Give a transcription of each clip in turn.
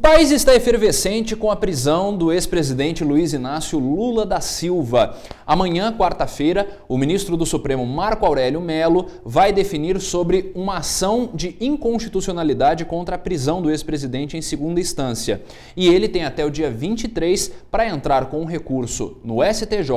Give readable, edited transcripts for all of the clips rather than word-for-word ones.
país está efervescente com a prisão do ex-presidente Luiz Inácio Lula da Silva. Amanhã, quarta-feira, o ministro do Supremo Marco Aurélio Mello vai definir sobre uma ação de inconstitucionalidade contra a prisão do ex-presidente em segunda instância. E ele tem até o dia 23 para entrar com um recurso no STJ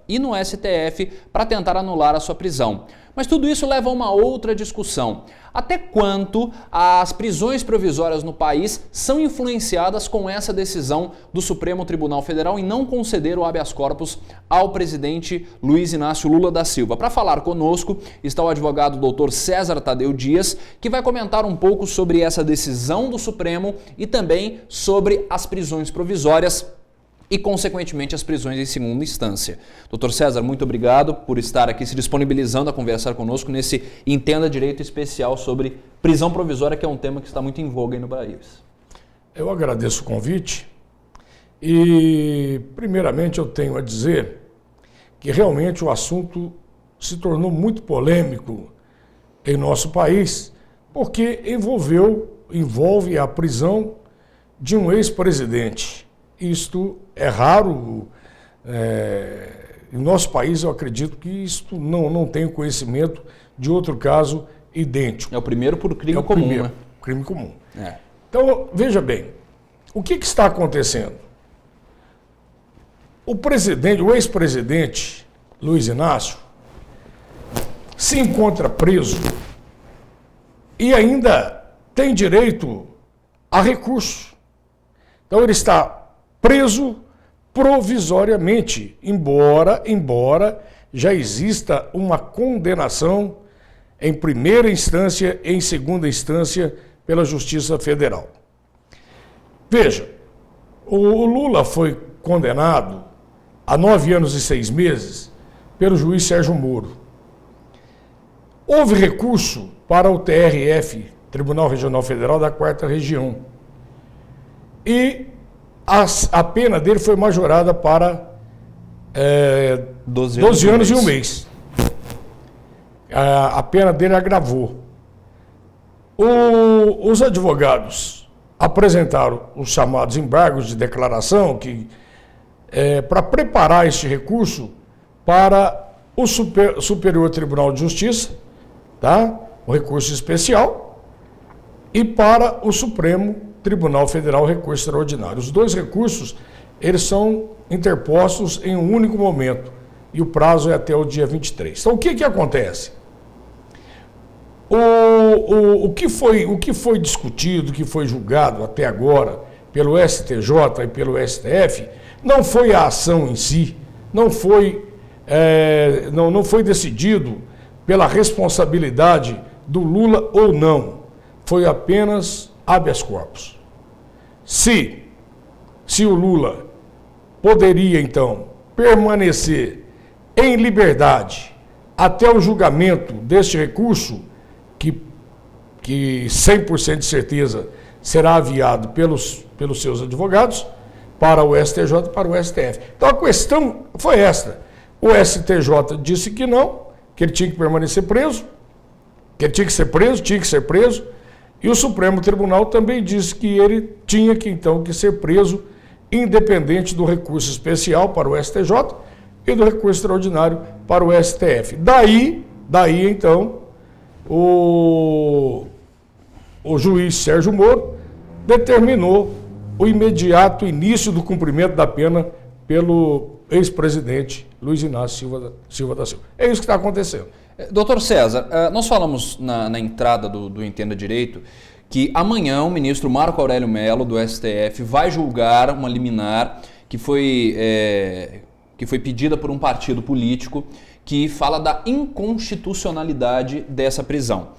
e no STF para tentar anular a sua prisão. Mas tudo isso leva a uma outra discussão. Até quanto as prisões provisórias no país são influenciadas com essa decisão do Supremo Tribunal Federal em não conceder o habeas corpus ao presidente Luiz Inácio Lula da Silva? Para falar conosco está o advogado Dr. César Tadeu Dias, que vai comentar um pouco sobre essa decisão do Supremo e também sobre as prisões provisórias e, consequentemente, as prisões em segunda instância. Doutor César, muito obrigado por estar aqui se disponibilizando a conversar conosco nesse Entenda Direito especial sobre prisão provisória, que é um tema que está muito em voga aí no país. Eu agradeço o convite e, primeiramente, eu tenho a dizer que realmente o assunto se tornou muito polêmico em nosso país, porque envolve a prisão de um ex-presidente. Isto é raro, em nosso país eu acredito que isto não tenho conhecimento de outro caso idêntico. É o primeiro por crime comum, né? Crime comum. Então, veja bem, o que está acontecendo? O ex-presidente Luiz Inácio se encontra preso e ainda tem direito a recurso. Então ele está preso provisoriamente, embora já exista uma condenação em primeira instância e em segunda instância pela Justiça Federal. Veja, o Lula foi condenado a 9 anos e 6 meses pelo juiz Sérgio Moro. Houve recurso para o TRF, Tribunal Regional Federal da 4ª Região, e a pena dele foi majorada para 12 anos e um mês. A pena dele agravou. Os advogados apresentaram os chamados embargos de declaração para preparar este recurso para o Superior Tribunal de Justiça, tá? O recurso especial, e para o Supremo Tribunal Federal Recurso Extraordinário. Os dois recursos, eles são interpostos em um único momento e o prazo é até o dia 23. Então, o que acontece? O que foi discutido, o que foi julgado até agora pelo STJ e pelo STF, não foi a ação em si, não foi decidido pela responsabilidade do Lula ou não, foi apenas habeas corpus. Se o Lula poderia, então, permanecer em liberdade até o julgamento deste recurso, que 100% de certeza será aviado pelos seus advogados, para o STJ e para o STF. Então a questão foi esta. O STJ disse que não, que ele tinha que permanecer preso, que ele tinha que ser preso, e o Supremo Tribunal também disse que ele tinha que ser preso, independente do recurso especial para o STJ e do recurso extraordinário para o STF. Daí então, o juiz Sérgio Moro determinou o imediato início do cumprimento da pena pelo ex-presidente Luiz Inácio Silva da Silva. É isso que está acontecendo. Doutor César, nós falamos na entrada do Entenda Direito que amanhã o ministro Marco Aurélio Mello, do STF, vai julgar uma liminar que foi pedida por um partido político que fala da inconstitucionalidade dessa prisão.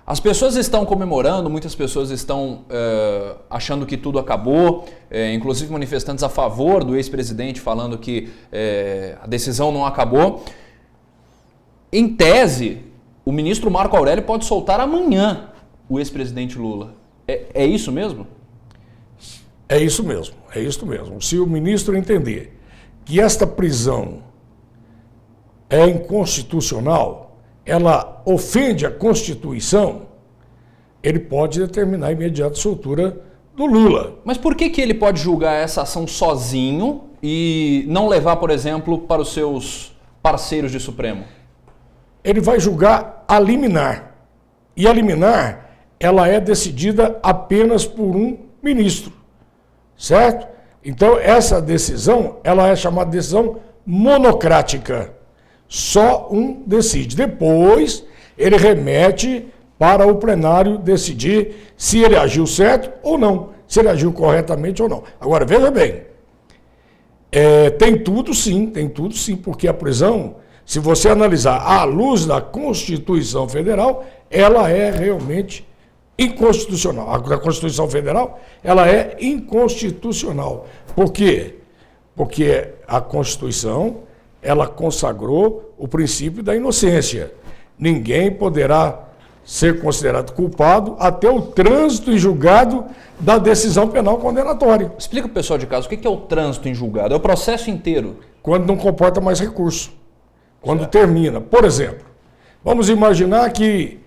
As pessoas estão comemorando, muitas pessoas estão achando que tudo acabou, inclusive manifestantes a favor do ex-presidente falando que a decisão não acabou. Em tese, o ministro Marco Aurélio pode soltar amanhã o ex-presidente Lula. É isso mesmo? É isso mesmo. Se o ministro entender que esta prisão é inconstitucional, ela ofende a Constituição, ele pode determinar a imediata soltura do Lula. Mas por que ele pode julgar essa ação sozinho e não levar, por exemplo, para os seus parceiros de Supremo? Ele vai julgar a liminar. E a liminar, ela é decidida apenas por um ministro, certo? Então, essa decisão, ela é chamada de decisão monocrática. Só um decide. Depois, ele remete para o plenário decidir se ele agiu certo ou não, se ele agiu corretamente ou não. Agora, veja bem, tem tudo sim, porque a prisão, se você analisar à luz da Constituição Federal, ela é realmente inconstitucional. A Constituição Federal, ela é inconstitucional. Por quê? Porque a Constituição, ela consagrou o princípio da inocência. Ninguém poderá ser considerado culpado até o trânsito em julgado da decisão penal condenatória. Explica para o pessoal de casa o que é o trânsito em julgado. É o processo inteiro. Quando não comporta mais recurso. Quando termina. Por exemplo, vamos imaginar que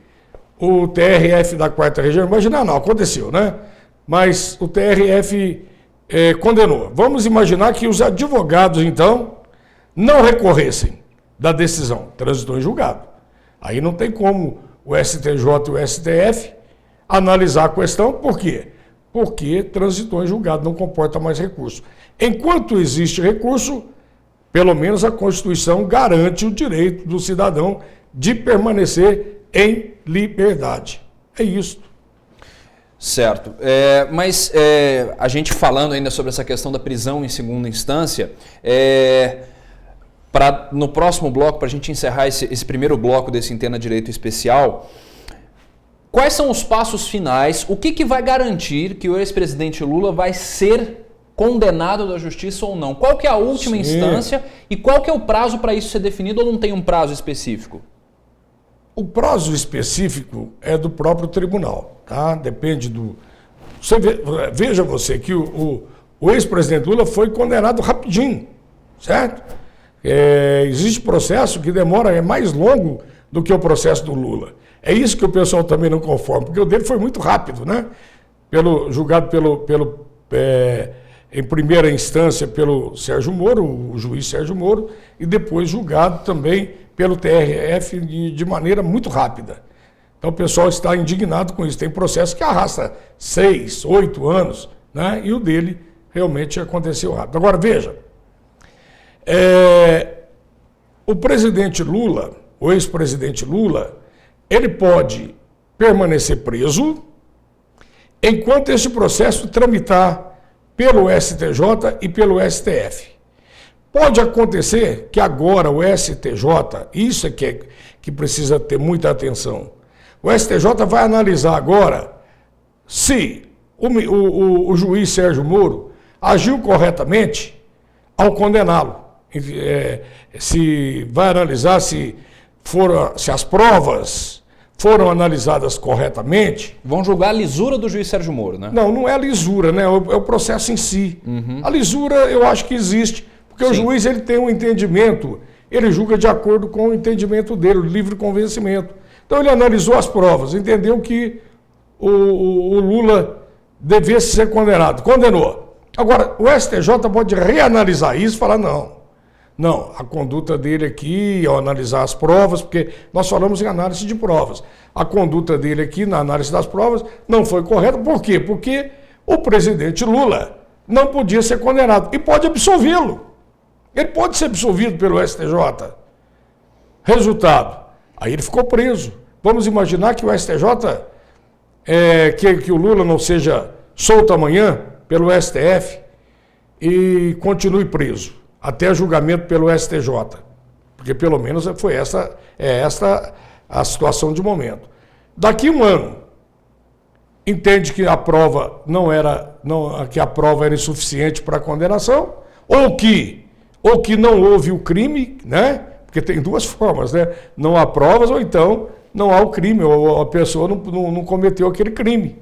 o TRF da 4ª Região, imaginar não, aconteceu, né? Mas o TRF condenou. Vamos imaginar que os advogados, então, não recorressem da decisão. Transitou em julgado. Aí não tem como o STJ e o STF analisar a questão. Por quê? Porque transitou em julgado, não comporta mais recurso. Enquanto existe recurso, pelo menos a Constituição garante o direito do cidadão de permanecer em liberdade. É isso. Certo. Mas a gente falando ainda sobre essa questão da prisão em segunda instância, no próximo bloco, para a gente encerrar esse primeiro bloco desse Entenda Direito Especial, quais são os passos finais? O que vai garantir que o ex-presidente Lula vai ser condenado da justiça ou não? Qual que é a última instância e qual que é o prazo para isso ser definido ou não tem um prazo específico? O prazo específico é do próprio tribunal, tá? Depende do... Veja você que o ex-presidente Lula foi condenado rapidinho, certo? Existe processo que demora, é mais longo do que o processo do Lula. É isso que o pessoal também não conforma, porque o dele foi muito rápido, né? Julgado em primeira instância pelo Sérgio Moro, o juiz Sérgio Moro, e depois julgado também pelo TRF de maneira muito rápida. Então o pessoal está indignado com isso. Tem processo que arrasta 6, 8 anos, né? E o dele realmente aconteceu rápido. Agora veja, o presidente Lula, o ex-presidente Lula, ele pode permanecer preso enquanto este processo tramitar pelo STJ e pelo STF. Pode acontecer que agora o STJ, isso é que precisa ter muita atenção, o STJ vai analisar agora se o juiz Sérgio Moro agiu corretamente ao condená-lo. Se vai analisar se as provas foram analisadas corretamente. Vão julgar a lisura do juiz Sérgio Moro, né? Não é a lisura, né? É o processo em si. Uhum. A lisura eu acho que existe, porque o juiz ele tem um entendimento, ele julga de acordo com o entendimento dele, o livre convencimento. Então ele analisou as provas, entendeu que o Lula devia ser condenado, condenou. Agora, o STJ pode reanalisar isso e falar não, a conduta dele aqui, ao analisar as provas, porque nós falamos em análise de provas, a conduta dele aqui na análise das provas não foi correta. Por quê? Porque o presidente Lula não podia ser condenado e pode absolvê-lo. Ele pode ser absolvido pelo STJ. Resultado, aí ele ficou preso. Vamos imaginar que o STJ, que o Lula não seja solto amanhã pelo STF e continue preso até julgamento pelo STJ, porque pelo menos foi esta a situação de momento. Daqui um ano, entende que a prova que a prova era insuficiente para a condenação, ou que não houve o crime, né? Porque tem duas formas, né? Não há provas, ou então não há o crime, ou a pessoa não cometeu aquele crime.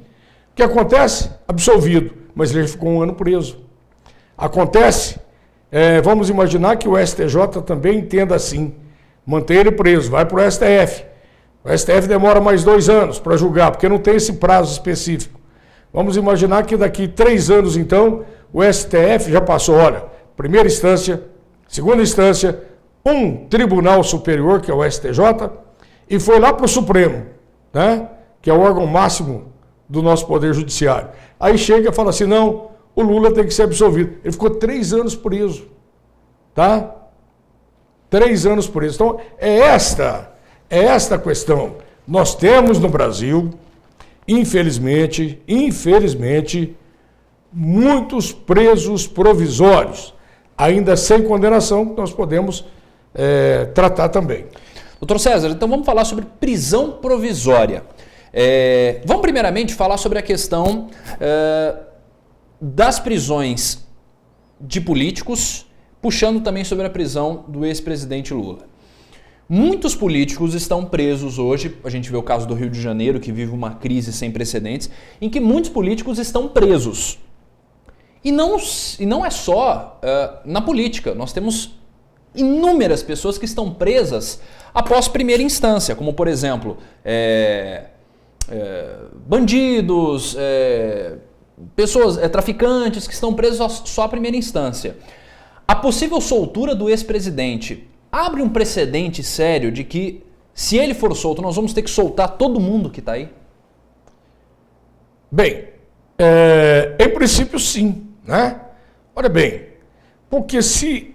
O que acontece? Absolvido, mas ele ficou um ano preso. Acontece... vamos imaginar que o STJ também entenda assim, mantém ele preso, vai para o STF. O STF demora mais 2 anos para julgar, porque não tem esse prazo específico. Vamos imaginar que daqui 3 anos, então, o STF já passou, olha, primeira instância, segunda instância, um tribunal superior, que é o STJ, e foi lá para o Supremo, né? Que é o órgão máximo do nosso Poder Judiciário. Aí chega e fala assim, não, o Lula tem que ser absolvido. Ele ficou 3 anos preso, tá? 3 anos preso. Então, é esta a questão. Nós temos no Brasil, infelizmente, muitos presos provisórios, ainda sem condenação, que nós podemos tratar também. Doutor César, então vamos falar sobre prisão provisória. Vamos primeiramente falar sobre a questão das prisões de políticos, puxando também sobre a prisão do ex-presidente Lula. Muitos políticos estão presos hoje, a gente vê o caso do Rio de Janeiro, que vive uma crise sem precedentes, em que muitos políticos estão presos. E não é só na política, nós temos inúmeras pessoas que estão presas após primeira instância, como por exemplo, bandidos, pessoas, traficantes que estão presos só à primeira instância. A possível soltura do ex-presidente abre um precedente sério de que, se ele for solto, nós vamos ter que soltar todo mundo que está aí? Bem, em princípio sim, né? Olha bem, porque se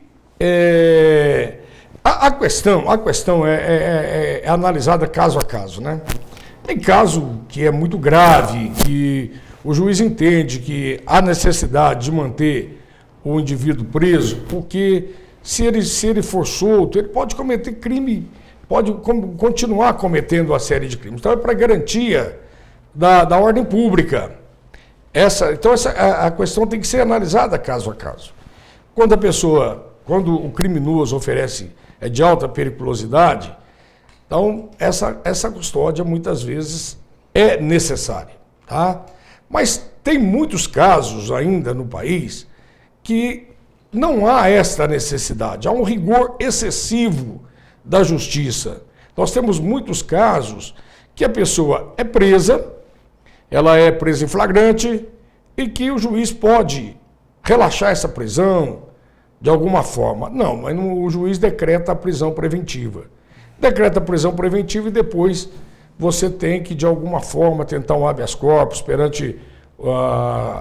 a questão é analisada caso a caso, né? Tem caso que é muito grave, que o juiz entende que há necessidade de manter o indivíduo preso, porque se ele for solto, ele pode cometer crime, pode continuar cometendo uma série de crimes. Então é para garantia da ordem pública. Então a questão tem que ser analisada caso a caso. Quando o criminoso oferece de alta periculosidade, então essa custódia muitas vezes é necessária, tá? Mas tem muitos casos ainda no país que não há esta necessidade, há um rigor excessivo da justiça. Nós temos muitos casos que a pessoa é presa, ela é presa em flagrante e que o juiz pode relaxar essa prisão de alguma forma. Não, mas o juiz decreta a prisão preventiva. Decreta a prisão preventiva e depois você tem que, de alguma forma, tentar um habeas corpus perante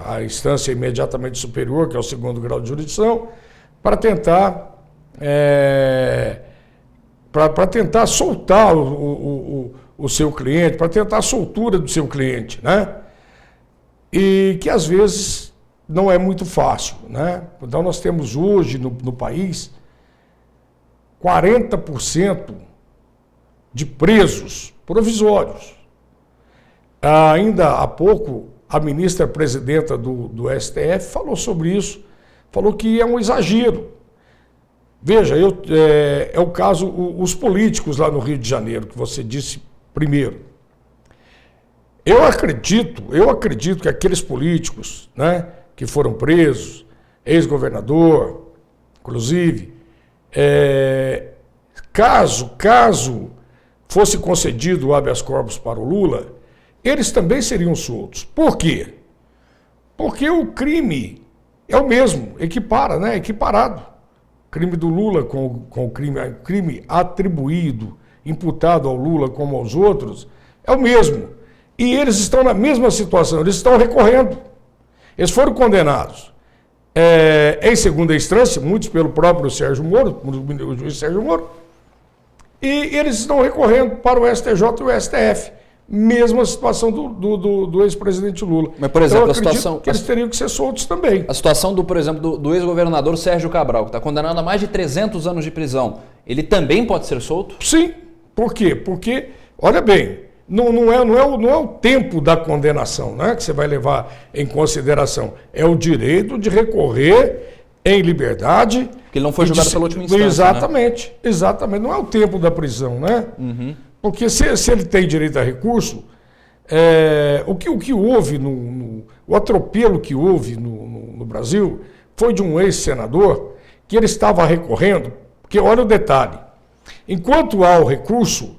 a instância imediatamente superior, que é o 2º grau de jurisdição, para tentar soltar o seu cliente, para tentar a soltura do seu cliente, né? E que às vezes não é muito fácil, né? Então nós temos hoje no país 40% de presos provisórios. Ainda há pouco a ministra-presidenta do STF falou sobre isso, falou que é um exagero. Veja, é o caso, os políticos lá no Rio de Janeiro, que você disse primeiro. Eu acredito que aqueles políticos, né, que foram presos, ex-governador, inclusive, caso fosse concedido o habeas corpus para o Lula, eles também seriam soltos. Por quê? Porque o crime é o mesmo, equipara, né? Equiparado. O crime do Lula com o crime atribuído, imputado ao Lula como aos outros, é o mesmo. E eles estão na mesma situação, eles estão recorrendo. Eles foram condenados em segunda instância, muitos pelo próprio Sérgio Moro, o juiz Sérgio Moro, e eles estão recorrendo para o STJ e o STF. Mesma situação do ex-presidente Lula. Mas, por exemplo, então, a situação... que eles teriam que ser soltos também. A situação, por exemplo, do ex-governador Sérgio Cabral, que está condenado a mais de 300 anos de prisão, ele também pode ser solto? Sim. Por quê? Porque, olha bem, não é o tempo da condenação, né, que você vai levar em consideração. É o direito de recorrer em liberdade. Porque ele não foi julgado pela última instância. Exatamente, né? Exatamente. Não é o tempo da prisão, né? Uhum. Porque se ele tem direito a recurso, o que houve, o atropelo que houve no Brasil foi de um ex-senador que ele estava recorrendo, porque olha o detalhe, enquanto há o recurso,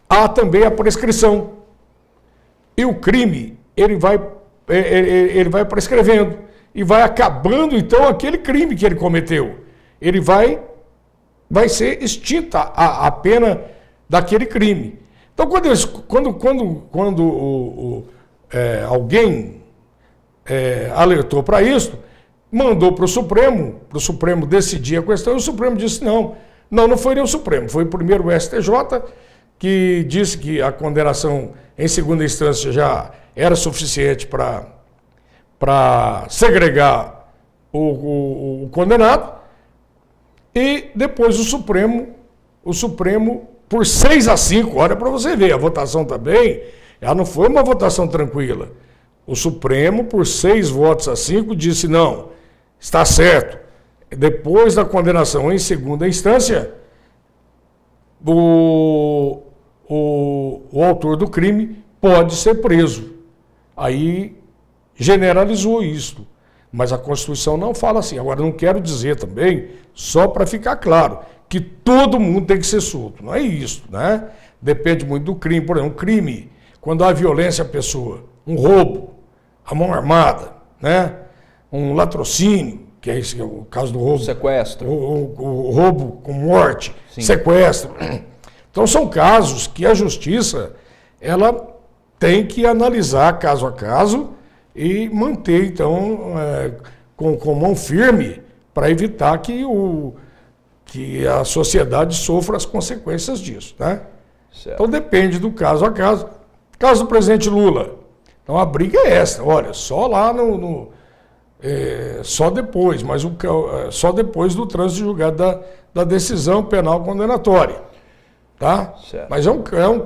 há também a prescrição. E o crime, ele vai ele vai prescrevendo e vai acabando, então, aquele crime que ele cometeu. Ele vai ser extinta a pena daquele crime. Então, quando alguém alertou para isso, mandou para o Supremo decidir a questão, e o Supremo disse não foi nem o Supremo, foi primeiro o STJ, que disse que a condenação em segunda instância já era suficiente para segregar o condenado, e depois o Supremo, por 6-5, olha para você ver, a votação também, ela não foi uma votação tranquila. O Supremo, por 6-5, disse não, está certo. Depois da condenação em segunda instância, o autor do crime pode ser preso. Aí generalizou isso. Mas a Constituição não fala assim. Agora, não quero dizer também, só para ficar claro, que todo mundo tem que ser solto. Não é isso, né? Depende muito do crime. Por exemplo, um crime, quando há violência à pessoa, um roubo, a mão armada, né? Um latrocínio, que é esse, o caso do roubo. Sequestro. O roubo com morte, Sim. Sequestro. Então, são casos que a Justiça, ela tem que analisar caso a caso e manter, então, com mão firme para evitar que a sociedade sofra as consequências disso, né? Certo. Então, depende do caso a caso. Caso do presidente Lula, então a briga é essa, olha, só lá só depois, só depois do trânsito julgado da decisão penal condenatória, tá? Certo. Mas é um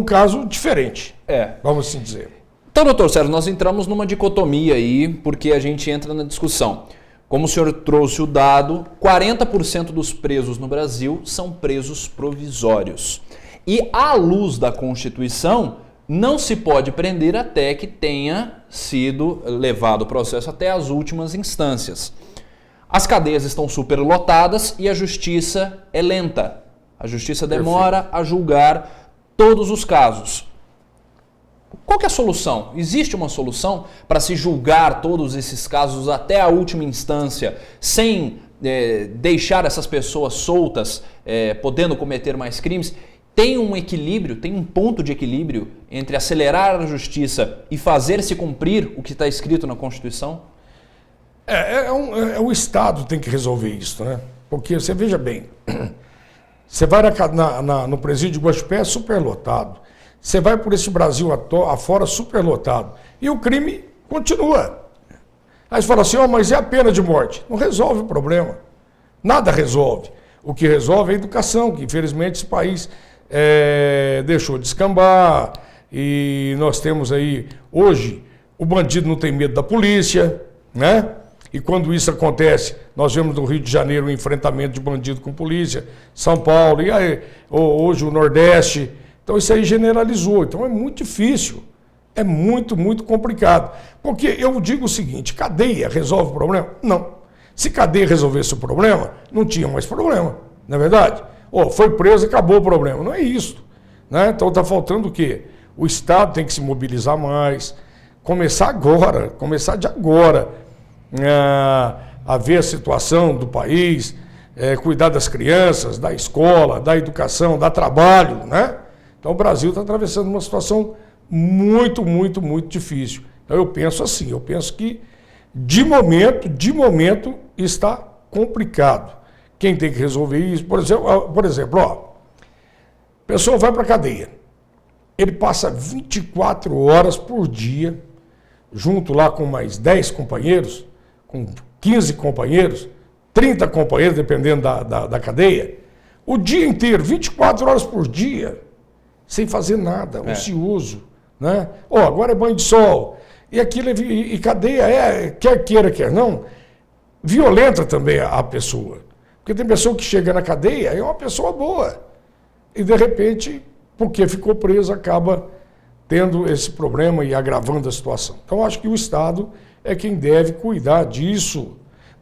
caso diferente, vamos assim dizer. Então, doutor Sérgio, nós entramos numa dicotomia aí, porque a gente entra na discussão. Como o senhor trouxe o dado, 40% dos presos no Brasil são presos provisórios. E, à luz da Constituição, não se pode prender até que tenha sido levado o processo até as últimas instâncias. As cadeias estão superlotadas e a justiça é lenta. A justiça demora a julgar todos os casos. Qual que é a solução? Existe uma solução para se julgar todos esses casos até a última instância, sem deixar essas pessoas soltas, podendo cometer mais crimes? Tem um equilíbrio, tem um ponto de equilíbrio entre acelerar a justiça e fazer-se cumprir o que está escrito na Constituição? O Estado tem que resolver isso, né? Porque você veja bem, você vai no presídio de Guaxupé, superlotado. Você vai por esse Brasil afora, superlotado. E o crime continua. Aí você fala assim, mas e a pena de morte? Não resolve o problema. Nada resolve. O que resolve é a educação, que infelizmente esse país deixou de descambar. E nós temos aí, hoje, o bandido não tem medo da polícia, né? E quando isso acontece, nós vemos no Rio de Janeiro o enfrentamento de bandido com polícia, São Paulo, e aí, hoje o Nordeste. Então isso aí generalizou. Então é muito difícil. É muito, muito complicado. Porque eu digo o seguinte, cadeia resolve o problema? Não. Se cadeia resolvesse o problema, não tinha mais problema. Não é verdade? Foi preso e acabou o problema. Não é isso. Né? Então está faltando o quê? O Estado tem que se mobilizar mais. Começar de agora, a ver a situação do país, cuidar das crianças, da escola, da educação, da trabalho, né? Então o Brasil está atravessando uma situação muito, muito, muito difícil. Então eu penso assim, eu penso que de momento está complicado. Quem tem que resolver isso, por exemplo, a pessoa vai para a cadeia. Ele passa 24 horas por dia, junto lá com mais 10 companheiros, com 15 companheiros, 30 companheiros, dependendo da cadeia, o dia inteiro, 24 horas por dia, sem fazer nada, ocioso, né? Agora é banho de sol. E aquilo e cadeia quer queira, quer não, violenta também a pessoa. Porque tem pessoa que chega na cadeia, é uma pessoa boa. E de repente, porque ficou preso, acaba tendo esse problema e agravando a situação. Então acho que o Estado é quem deve cuidar disso,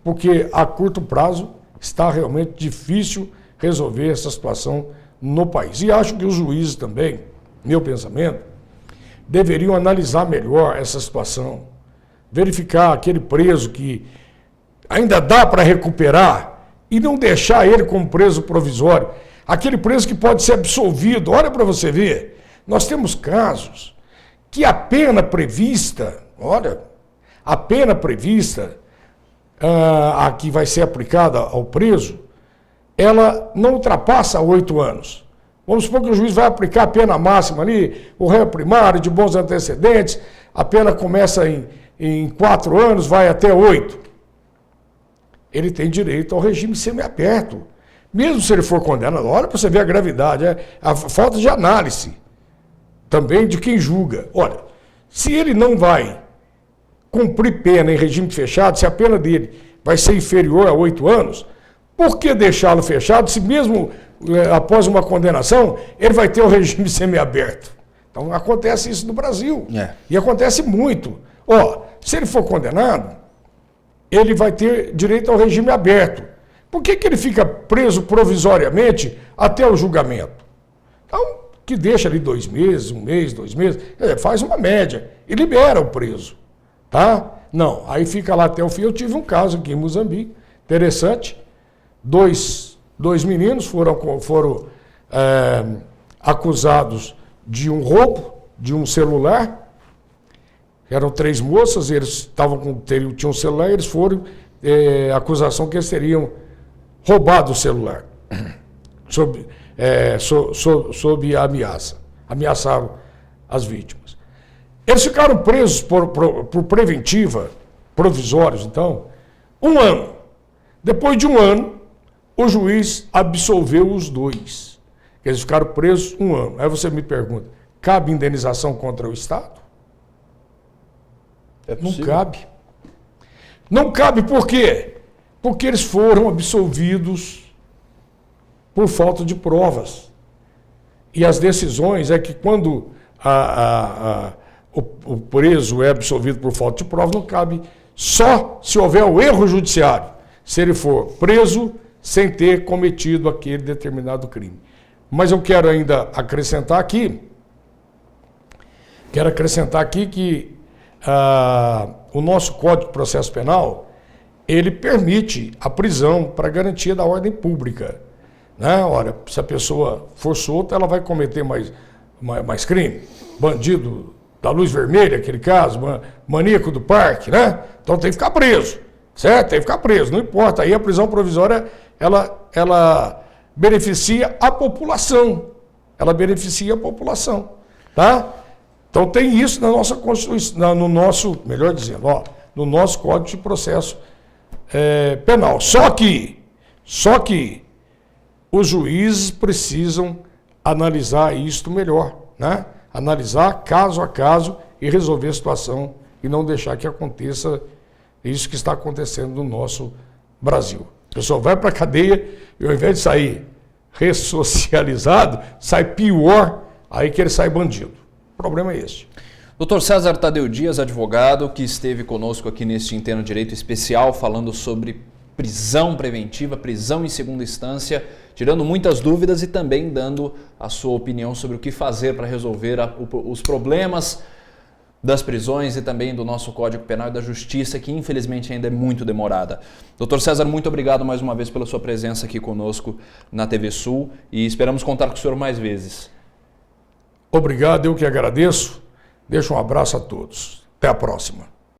porque a curto prazo está realmente difícil resolver essa situação no país. E acho que os juízes também, meu pensamento, deveriam analisar melhor essa situação, verificar aquele preso que ainda dá para recuperar e não deixar ele como preso provisório, aquele preso que pode ser absolvido. Olha para você ver, nós temos casos que a pena prevista, a que vai ser aplicada ao preso, ela não ultrapassa 8 anos. Vamos supor que o juiz vai aplicar a pena máxima ali, o réu primário de bons antecedentes, a pena começa em 4 anos, vai até 8. Ele tem direito ao regime semiaberto. Mesmo se ele for condenado, olha para você ver a gravidade, a falta de análise também de quem julga. Olha, se ele não vai cumprir pena em regime fechado, se a pena dele vai ser inferior a 8 anos, por que deixá-lo fechado se mesmo após uma condenação ele vai ter o regime semiaberto? Então acontece isso no Brasil. E acontece muito. Se ele for condenado, ele vai ter direito ao regime aberto. Por que ele fica preso provisoriamente até o julgamento? Então, que deixa ali 2 meses, 1 mês, 2 meses, faz uma média e libera o preso. Tá? Não, aí fica lá até o fim. Eu tive um caso aqui em Moçambique, interessante. Dois meninos foram acusados de um roubo de um celular. Eram 3 moças, eles tinham um celular, eles foram acusação que eles teriam roubado o celular sob ameaça. Ameaçaram as vítimas. Eles ficaram presos por preventiva, provisórios, então, 1 ano. Depois de 1 ano, o juiz absolveu os 2. Eles ficaram presos 1 ano. Aí você me pergunta, cabe indenização contra o Estado? Não cabe. Não cabe por quê? Porque eles foram absolvidos por falta de provas. E as decisões é que quando o preso é absolvido por falta de provas, não cabe só se houver o erro judiciário, se ele for preso sem ter cometido aquele determinado crime. Mas eu quero ainda acrescentar aqui que o nosso Código de Processo Penal, ele permite a prisão para garantia da ordem pública. Né? Ora, se a pessoa for solta, ela vai cometer mais crime. Bandido da luz vermelha, aquele caso, maníaco do parque, né? Então tem que ficar preso, certo? Tem que ficar preso, não importa. Aí a prisão provisória, ela beneficia a população. Ela beneficia a população, tá? Então tem isso na nossa Constituição, no nosso, melhor dizendo, no nosso Código de Processo Penal. Só que os juízes precisam analisar isto melhor, né? Analisar caso a caso e resolver a situação e não deixar que aconteça isso que está acontecendo no nosso Brasil. A pessoa vai para a cadeia e ao invés de sair ressocializado, sai pior, aí que ele sai bandido. O problema é esse. Dr. César Tadeu Dias, advogado, que esteve conosco aqui neste Entendo Direito Especial, falando sobre prisão preventiva, prisão em segunda instância, tirando muitas dúvidas e também dando a sua opinião sobre o que fazer para resolver os problemas das prisões e também do nosso Código Penal e da Justiça, que infelizmente ainda é muito demorada. Dr. César, muito obrigado mais uma vez pela sua presença aqui conosco na TV Sul e esperamos contar com o senhor mais vezes. Obrigado, eu que agradeço. Deixo um abraço a todos. Até a próxima.